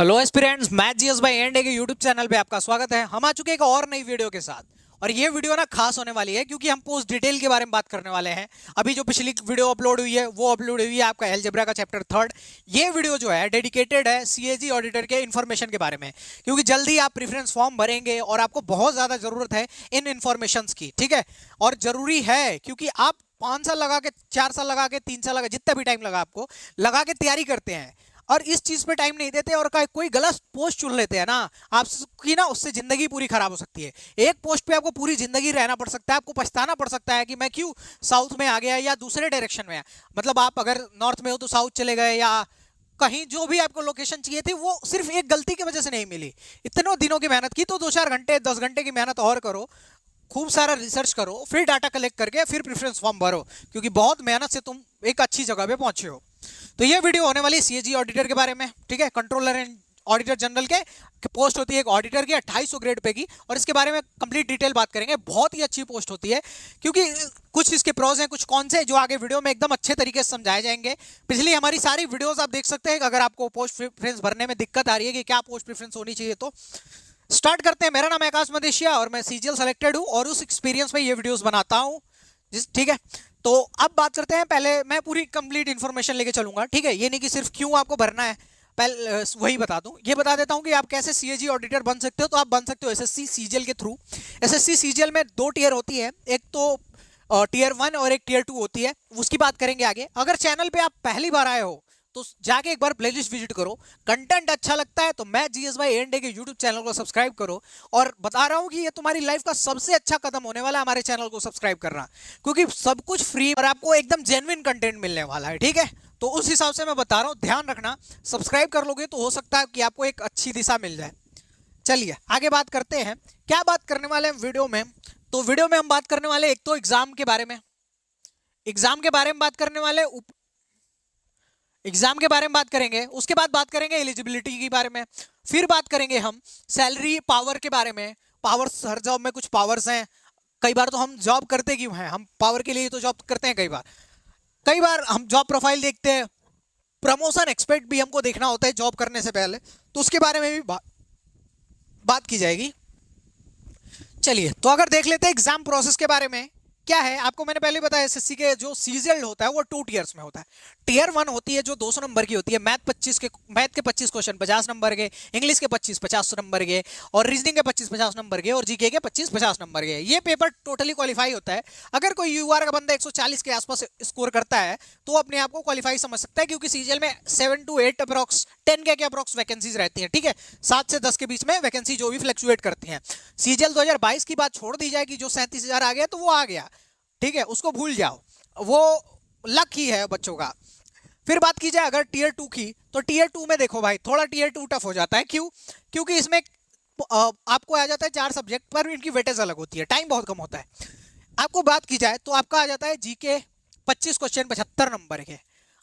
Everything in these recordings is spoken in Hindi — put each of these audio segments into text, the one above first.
Hello aspirants, math GS bye and के यूट्यूब चैनल पे आपका स्वागत है। हम आ चुके हैं एक और नई वीडियो के साथ। और ये वीडियो ना खास होने वाली है क्योंकि हम पोस्ट डिटेल के बारे में बात करने वाले हैं। अभी जो पिछली वीडियो अपलोड हुई है वो अपलोड हुई है आपका अलजेब्रा का चैप्टर 3। ये वीडियो जो है डेडिकेटेड है सीएजी ऑडिटर के इन्फॉर्मेशन के बारे में, क्योंकि जल्दी आप प्रेफरेंस फॉर्म भरेंगे और आपको बहुत ज्यादा जरूरत है इन इन्फॉर्मेशन की। ठीक है, और जरूरी है क्योंकि आप 5 साल लगा के, 4 साल लगा के, 3 साल लगा, जितना भी टाइम लगा आपको लगा के तैयारी करते हैं और इस चीज पे टाइम नहीं देते और कोई गलत पोस्ट चुन लेते हैं ना, आपकी ना उससे जिंदगी पूरी खराब हो सकती है। एक पोस्ट पे आपको पूरी जिंदगी रहना पड़ सकता है, आपको पछताना पड़ सकता है कि मैं क्यों साउथ में आ गया या दूसरे डायरेक्शन में। मतलब आप अगर नॉर्थ में हो तो साउथ चले गए, या कहीं जो भी आपको लोकेशन चाहिए थी वो सिर्फ एक गलती की वजह से नहीं मिली। इतने दिनों की मेहनत की तो 2-4 घंटे 10 घंटे की मेहनत और करो, खूब सारा रिसर्च करो, फिर डाटा कलेक्ट करके फिर प्रेफरेंस फॉर्म भरो, क्योंकि बहुत मेहनत से तुम एक अच्छी जगह पे पहुंचे हो। तो ये वीडियो होने वाली सीएजी ऑडिटर के बारे में। ठीक है, कंट्रोलर एंड ऑडिटर जनरल के पोस्ट होती है एक ऑडिटर की 2800 ग्रेड पे की, और इसके बारे में कंप्लीट डिटेल बात करेंगे। बहुत ही अच्छी पोस्ट होती है क्योंकि कुछ इसके प्रोज हैं, कुछ कौन से, जो आगे वीडियो में एकदम अच्छे तरीके से समझाए जाएंगे। पिछली हमारी सारी वीडियोस आप देख सकते हैं अगर आपको पोस्ट प्रेफरेंस भरने में दिक्कत आ रही है कि क्या पोस्ट प्रेफरेंस होनी चाहिए। तो स्टार्ट करते हैं। मेरा नाम है आकाश मदेशिया और मैं सीजीएल सेलेक्टेड हूं और उस एक्सपीरियंस में ये वीडियोस बनाता हूं। ठीक है, तो अब बात करते हैं। पहले मैं पूरी कंप्लीट इन्फॉर्मेशन लेके चलूंगा। ठीक है, ये नहीं कि सिर्फ क्यों आपको भरना है, पहले वही बता दूं। ये बता देता हूं कि आप कैसे सीएजी ऑडिटर बन सकते हो। तो आप बन सकते हो एसएससी सीजीएल के थ्रू। एसएससी सीजीएल में 2 टियर होती है, एक तो टियर 1 और एक टियर 2 होती है। उसकी बात करेंगे आगे। अगर चैनल पे आप पहली बार आए हो तो जाके एक बार प्लेलिस्ट विजिट करो। कंटेंट अच्छा लगता है तो मैथ जीएस बाय एंड के यूट्यूब चैनल को सब्सक्राइब करो। और बता रहा हूं कि ये तुम्हारी लाइफ का सबसे अच्छा कदम होने वाला है हमारे चैनल को सब्सक्राइब करना, क्योंकि सब कुछ फ्री और आपको एकदम जेन्युइन कंटेंट मिलने वाला है। ठीक है, तो उस हिसाब से मैं बता रहा हूं, ध्यान रखना। सब्सक्राइब कर लोगे तो हो सकता है कि आपको एक अच्छी दिशा मिल जाए। चलिए आगे बात करते हैं। क्या बात करने वाले हैं वीडियो में? तो वीडियो में हम बात करने वाले एक तो एग्जाम के बारे में, एग्जाम के बारे में बात करने वाले, एग्जाम के बारे में बात करेंगे। उसके बाद बात करेंगे एलिजिबिलिटी के बारे में। फिर बात करेंगे हम सैलरी पावर के बारे में। पावर्स, हर जॉब में कुछ पावर्स हैं। कई बार तो हम जॉब करते क्यों हैं, हम पावर के लिए तो जॉब करते हैं। कई बार हम जॉब प्रोफाइल देखते हैं, प्रमोशन एक्सपेक्ट भी हमको देखना होता है जॉब करने से पहले, तो उसके बारे में भी बात की जाएगी। चलिए तो अगर देख लेते हैं एग्जाम प्रोसेस के बारे में क्या है। आपको मैंने पहले बताया एसएससी के जो सीजीएल होता है वो 2 टियर्स में होता है। टियर 1 होती है जो 200 नंबर की होती है। मैथ के 25 क्वेश्चन 50 नंबर के, इंग्लिश के 25-50 नंबर के, और रीजनिंग के 25-50 नंबर के, और जीके के 25-50 नंबर के। ये पेपर टोटली क्वालिफाई होता है। अगर कोई यूआर का बंदा 140 के आसपास स्कोर करता है तो अपने आप को क्वालिफाई समझ सकता है, क्योंकि सीजीएल में 7 to 8 अप्रॉक्स 10 के अप्रॉक्स वैकेंसीज रहती हैं। ठीक है, 7 से 10 के बीच में वैकेंसी जो भी फ्लक्चुएट करती हैं। सीजीएल 2022 की बात छोड़ दी जाए कि जो 37,000 आ गया तो वो आ गया। ठीक है, उसको भूल जाओ, वो लक ही है बच्चों का। फिर बात की जाए अगर टियर 2 की, तो टियर 2 में देखो भाई थोड़ा टियर 2 टफ हो जाता है। क्यों? क्योंकि इसमें आपको आ जाता है 4 सब्जेक्ट पर इनकी वेटेज अलग होती है, टाइम बहुत कम होता है। आपको बात की जाए तो आपका आ जाता है जीके 25 क्वेश्चन 75 नंबर के,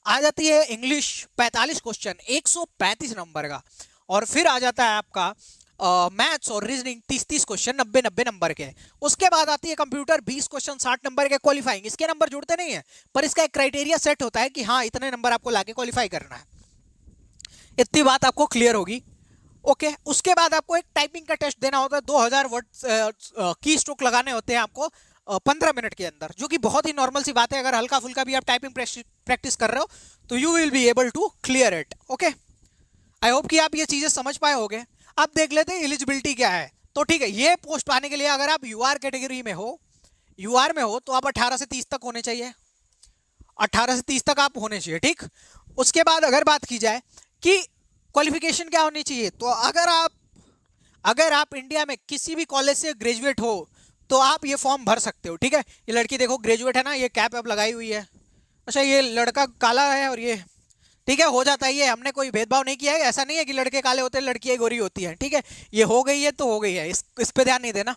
आ जाती है इंग्लिश 45 क्वेश्चन 135 नंबर का, और फिर आ जाता है आपका मैथ्स और रीजनिंग 30-30 क्वेश्चन 90-90 नंबर के। उसके बाद आती है कंप्यूटर 20 क्वेश्चन 60 नंबर के क्वालिफाइंग। इसके नंबर जुड़ते नहीं है, पर इसका एक क्राइटेरिया सेट होता है कि हाँ इतने नंबर आपको लाके क्वालिफाई करना है। इतनी बात आपको क्लियर होगी। ओके, उसके बाद आपको एक टाइपिंग का टेस्ट देना होता है। 2000 वर्ड की स्ट्रोक लगाने होते हैं आपको 15 मिनट के अंदर, जो कि बहुत ही नॉर्मल सी बात है। अगर हल्का फुल्का भी आप टाइपिंग प्रैक्टिस कर रहे हो तो you will be able to clear it. Okay, I hope कि आप ये चीजें समझ पाए होंगे। अब देख लेते हैं एलिजिबिलिटी क्या है। तो ठीक है, ये पोस्ट पाने के लिए अगर आप यूआर कैटेगरी में हो, यूआर में हो तो आप 18 से 30 तक होने चाहिए। 18 से 30 तक आप होने चाहिए। ठीक, उसके बाद अगर बात की जाए कि क्वालिफिकेशन क्या होनी चाहिए, तो अगर आप इंडिया में किसी भी कॉलेज से ग्रेजुएट हो तो आप ये फॉर्म भर सकते हो। ठीक है, ये लड़की देखो ग्रेजुएट है ना, ये कैप अब लगाई हुई है। अच्छा, ये लड़का काला है और ये, ठीक है, हो जाता है। ये हमने कोई भेदभाव नहीं किया है, ऐसा नहीं है कि लड़के काले होते हैं लड़कियां गोरी होती हैं। ठीक है, ये हो गई है तो हो गई है, इस पे ध्यान नहीं देना,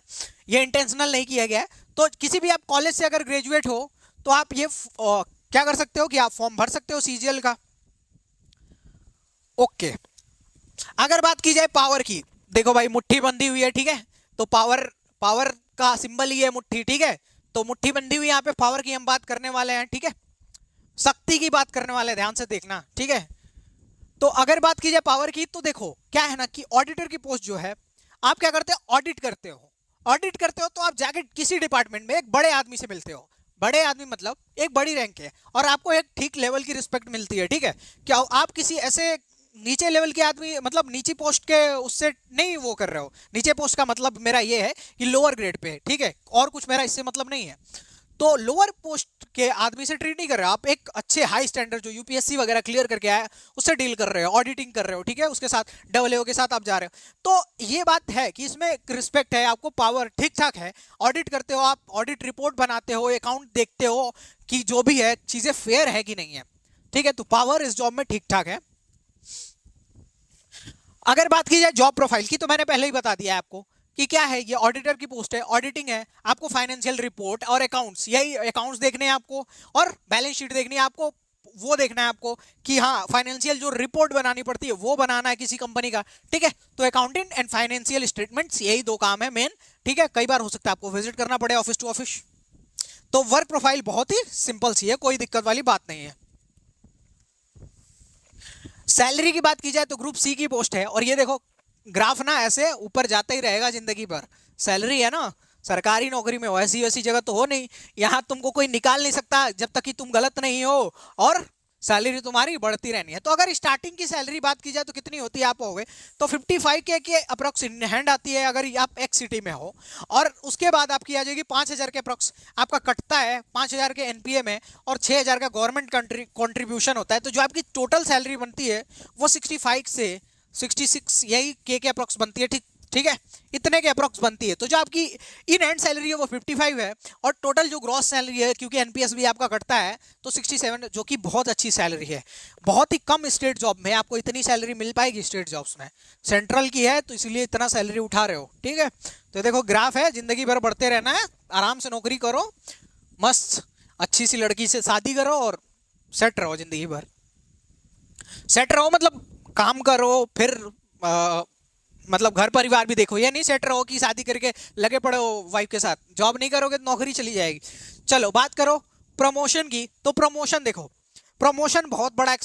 ये इंटेंशनल नहीं किया गया है। तो किसी भी आप कॉलेज से अगर ग्रेजुएट हो तो आप ये क्या कर सकते हो कि आप फॉर्म भर सकते हो सीजीएल का। ओके, अगर बात की जाए पावर की, देखो भाई मुट्ठी बंधी हुई है। ठीक है, तो पावर का सिंबल ही है मुट्ठी। ठीक है, तो मुट्ठी बंधी हुई, यहाँ पे पावर की हम बात करने वाले हैं। ठीक है, शक्ति की बात करने वाले, ध्यान से देखना। ठीक है, तो अगर बात की जाए पावर की, तो देखो क्या है ना कि ऑडिटर की पोस्ट जो है, आप क्या करते हो, ऑडिट करते हो। ऑडिट करते हो तो आप जाके किसी डिपार्टमेंट में एक बड़े आदमी से मिलते हो। बड़े आदमी मतलब एक बड़ी रैंक है, और आपको एक ठीक लेवल की रिस्पेक्ट मिलती है, ठीक है। क्या आप किसी ऐसे नीचे लेवल के आदमी, मतलब नीची पोस्ट के उससे नहीं वो कर रहे हो। नीचे पोस्ट का मतलब मेरा ये है कि लोअर ग्रेड पे, ठीक है, और कुछ मेरा इससे मतलब नहीं है। तो लोअर पोस्ट के आदमी से ट्रीट नहीं कर रहे हो आप, एक अच्छे हाई स्टैंडर्ड जो यूपीएससी वगैरह क्लियर करके आया उससे डील कर रहे हो, ऑडिटिंग कर रहे हो, ठीक है, उसके साथ डबल ए के साथ आप जा रहे हो। तो ये बात है कि इसमें रिस्पेक्ट है, आपको पावर ठीक ठाक है। ऑडिट करते हो आप, ऑडिट रिपोर्ट बनाते हो, अकाउंट देखते हो कि जो भी है चीजें फेयर है कि नहीं है, ठीक है। तो पावर इस जॉब में ठीक ठाक है। अगर बात की जाए जॉब प्रोफाइल की, तो मैंने पहले ही बता दिया है आपको कि क्या है, ये ऑडिटर की पोस्ट है, ऑडिटिंग है, आपको फाइनेंशियल रिपोर्ट और अकाउंट्स, यही अकाउंट्स देखने हैं आपको, और बैलेंस शीट देखनी है आपको। वो देखना है आपको कि हाँ फाइनेंशियल जो रिपोर्ट बनानी पड़ती है वो बनाना है किसी कंपनी का, ठीक है। तो अकाउंटिंग एंड फाइनेंशियल स्टेटमेंट्स, यही दो काम है मेन, ठीक है। कई बार हो सकता है आपको विजिट करना पड़े ऑफिस टू ऑफिस। तो वर्क प्रोफाइल बहुत ही सिंपल सी है, कोई दिक्कत वाली बात नहीं है। सैलरी की बात की जाए तो ग्रुप सी की पोस्ट है, और ये देखो ग्राफ ना ऐसे ऊपर जाता ही रहेगा जिंदगी भर। सैलरी है ना, सरकारी नौकरी में वैसी वैसी जगह तो हो नहीं, यहाँ तुमको कोई निकाल नहीं सकता जब तक कि तुम गलत नहीं हो, और सैलरी तुम्हारी बढ़ती रहनी है। तो अगर स्टार्टिंग की सैलरी बात की जाए तो कितनी होती है आप होगे, तो 55K के अप्रोक्स इन हैंड आती है अगर आप एक्स सिटी में हो, और उसके बाद आपकी आ जाएगी 5,000 के अप्रोक्स आपका कटता है, 5,000 के एनपीए में, और 6,000 का गवर्नमेंट कंट्रीब्यूशन होता है। तो जो आपकी टोटल सैलरी बनती है वो 65 से 66 यही के अप्रोक्स बनती है, ठीक, ठीक है, इतने के अप्रोक्स बनती है। तो जो आपकी इन हैंड सैलरी है वो 55 है, और टोटल जो ग्रॉस सैलरी है, क्योंकि एनपीएस भी आपका कटता है, तो 67, जो कि बहुत अच्छी सैलरी है। बहुत ही कम स्टेट जॉब में आपको इतनी सैलरी मिल पाएगी, स्टेट जॉब्स में। सेंट्रल की है तो इसलिए इतना सैलरी उठा रहे हो, ठीक है। तो देखो ग्राफ है, जिंदगी भर बढ़ते रहना है, आराम से नौकरी करो, मस्त अच्छी सी लड़की से शादी करो और सेट रहो जिंदगी भर। सेट रहो मतलब काम करो, फिर मतलब घर परिवार भी देखो, ये नहीं सेट रहो कि शादी करके लगे पड़े हो वाइफ के साथ, जॉब नहीं करोगे तो नौकरी चली जाएगी। चलो बात करो प्रमोशन की, तो प्रमोशन देखो, प्रमोशन बहुत बड़ा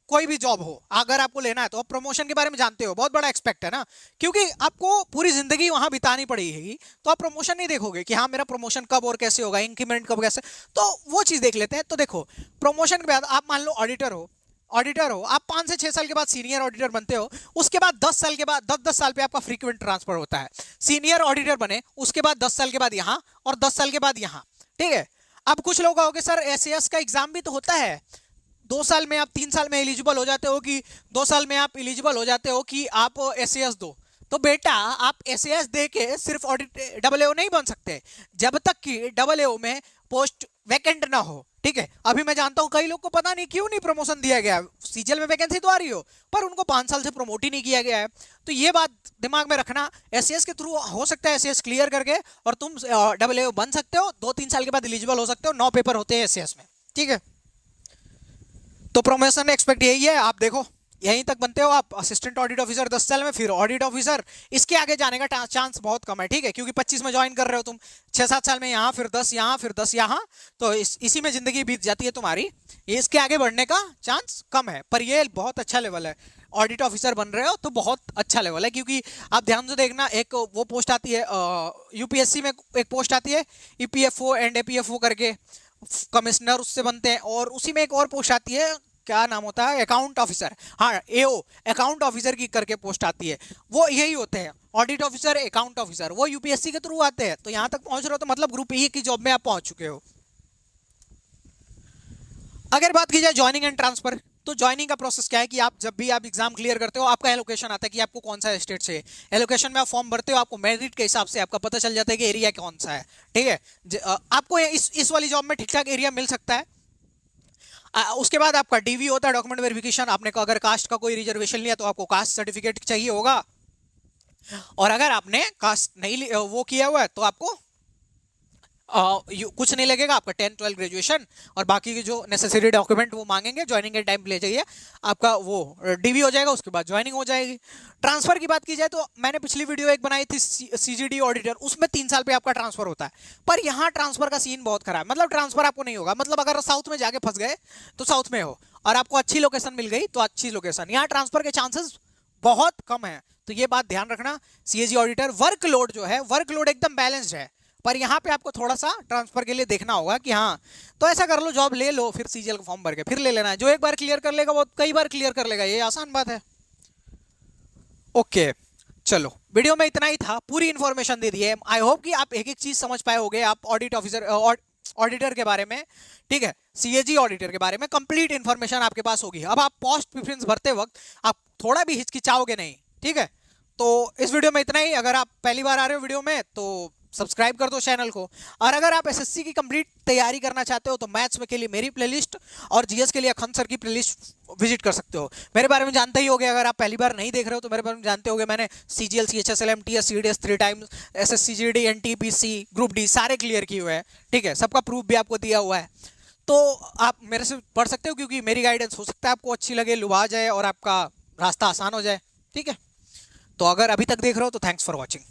कोई भी जॉब हो अगर आपको लेना है तो आप प्रमोशन के बारे में जानते हो, बहुत बड़ा एक्सपेक्ट है ना, क्योंकि आपको पूरी जिंदगी वहां बितानी पड़ेगी। तो आप प्रमोशन नहीं देखोगे कि हाँ मेरा प्रमोशन कब और कैसे होगा, इंक्रीमेंट कब कैसे, तो वो चीज देख लेते हैं। तो देखो प्रमोशन के बाद आप मान लो ऑडिटर हो आप 5 से 6 साल के बाद सीनियर ऑडिटर बनते हो, उसके बाद 10 साल के बाद 10 साल पे आपका फ्रीक्वेंट ट्रांसफर होता है। सीनियर ऑडिटर बने उसके बाद 10 साल के बाद यहाँ, और 10 साल के बाद यहाँ, ठीक है। अब कुछ लोग कहोगे सर एसएएस का एग्जाम भी तो होता है, 2 साल में आप 3 साल में एलिजिबल हो जाते हो, कि 2 साल में आप एलिजिबल हो जाते हो कि आप एसएएस दो। तो बेटा आप एसएएस दे के सिर्फ ऑडिट डबल ए नहीं बन सकते जब तक कि डबल ए में पोस्ट वैकेंट ना हो, ठीक है। अभी मैं जानता हूं कई लोग को पता नहीं क्यों नहीं प्रमोशन दिया गया, सीजीएल में वैकेंसी तो आ रही हो पर उनको 5 साल से प्रमोट ही नहीं किया गया है। तो ये बात दिमाग में रखना, एसएएस के थ्रू हो सकता है एसएएस क्लियर करके और तुम डबल ए बन सकते हो, 2-3 साल के बाद एलिजिबल हो सकते हो, 9 पेपर होते हैं एसएएस में, ठीक है। तो प्रमोशन एक्सपेक्ट यही है, आप देखो यहीं तक बनते हो आप असिस्टेंट ऑडिट ऑफिसर 10 साल में, फिर ऑडिट ऑफिसर, इसके आगे जाने का चांस बहुत कम है, ठीक है, क्योंकि 25 में ज्वाइन कर रहे हो तुम, 6-7 साल में यहाँ, फिर 10 यहाँ, फिर 10 यहाँ, तो इसी में जिंदगी बीत जाती है तुम्हारी। इसके आगे बढ़ने का चांस कम है, पर ये बहुत अच्छा लेवल है, ऑडिट ऑफिसर बन रहे हो तो बहुत अच्छा लेवल है। क्योंकि आप ध्यान से देखना, एक वो पोस्ट आती है यूपीएससी में, एक पोस्ट आती है ईपीएफओ एंड एपीएफओ करके, कमिश्नर उससे बनते हैं, और उसी में एक और पोस्ट आती है, क्या नाम होता है, अकाउंट ऑफिसर, हाँ एओ अकाउंट ऑफिसर की करके पोस्ट आती है, वो यही होते हैं ऑडिट ऑफिसर अकाउंट ऑफिसर, वो यूपीएससी के थ्रू आते हैं। तो यहां तक पहुंच रहे हो तो मतलब ग्रुप ए की जॉब में आप पहुंच चुके हो। अगर बात की जाए ज्वाइनिंग एंड ट्रांसफर, तो ज्वाइनिंग का प्रोसेस क्या है कि आप जब भी आप एग्जाम क्लियर करते हो आपका एलोकेशन आता है कि आपको कौन सा स्टेट से, एलोकेशन में आप फॉर्म भरते हो, आपको मेरिट के हिसाब से आपका पता चल जाता है कि एरिया कौन सा है, ठीक है। आपको इस वाली जॉब में ठीक ठाक एरिया मिल सकता है। उसके बाद आपका डीवी होता है, डॉक्यूमेंट वेरिफिकेशन, आपने अगर कास्ट का कोई रिजर्वेशन लिया तो आपको कास्ट सर्टिफिकेट चाहिए होगा, और अगर आपने कास्ट नहीं वो किया हुआ है तो आपको कुछ नहीं लगेगा आपका 10-12 ग्रेजुएशन और बाकी के जो नेसेसरी डॉक्यूमेंट वो मांगेंगे, ज्वाइनिंग के टाइम ले जाइए, आपका वो डीवी हो जाएगा, उसके बाद ज्वाइनिंग हो जाएगी। ट्रांसफर की बात की जाए तो मैंने पिछली वीडियो एक बनाई थी सीजीडी ऑडिटर, उसमें 3 साल पे आपका ट्रांसफर होता है। पर यहाँ ट्रांसफर का सीन बहुत खराब है, मतलब ट्रांसफर आपको नहीं होगा, मतलब अगर साउथ में जाके फंस गए तो साउथ में हो, और आपको अच्छी लोकेशन मिल गई तो अच्छी लोकेशन, यहाँ ट्रांसफर के चांसेस बहुत कम है। तो ये बात ध्यान रखना। सीएजी ऑडिटर वर्कलोड जो है, वर्कलोड एकदम बैलेंस्ड है, पर यहाँ पे आपको थोड़ा सा ट्रांसफर के लिए देखना होगा कि हाँ, तो ऐसा कर लो, जॉब ले लो, फिर सीजीएल का फॉर्म भर के फिर ले लेना है। जो एक बार क्लियर कर लेगा वो कई बार क्लियर कर लेगा, ये आसान बात है। ओके, चलो वीडियो में इतना ही था, पूरी इंफॉर्मेशन दे दी है। आई होप कि आप एक एक चीज समझ पाए होगे, आप ऑडिट ऑफिसर ऑडिटर के बारे में, ठीक है, सीएजी ऑडिटर के बारे में कंप्लीट इंफॉर्मेशन आपके पास होगी। अब आप पोस्ट प्रेफरेंस भरते वक्त आप थोड़ा भी हिचकिचाओगे नहीं, ठीक है। तो इस वीडियो में इतना ही। अगर आप पहली बार आ रहे हो वीडियो में तो सब्सक्राइब कर दो चैनल को, और अगर आप एसएससी की कंप्लीट तैयारी करना चाहते हो तो मैथ्स में के लिए मेरी प्लेलिस्ट और जीएस के लिए अखन सर की प्लेलिस्ट विजिट कर सकते हो। मेरे बारे में जानते ही होगे, अगर आप पहली बार नहीं देख रहे हो तो मेरे बारे में जानते होगे, मैंने CGL, CHSL, MTS, CDS 3 times, SSC GD, NTPC, group D सारे क्लियर किए हुए हैं, ठीक है, सबका प्रूफ भी आपको दिया हुआ है। तो आप मेरे से पढ़ सकते हो, क्योंकि मेरी गाइडेंस हो सकता है आपको अच्छी लगे, लुभा जाए और आपका रास्ता आसान हो जाए, ठीक है। तो अगर अभी तक देख रहे हो तो थैंक्स फॉर वॉचिंग।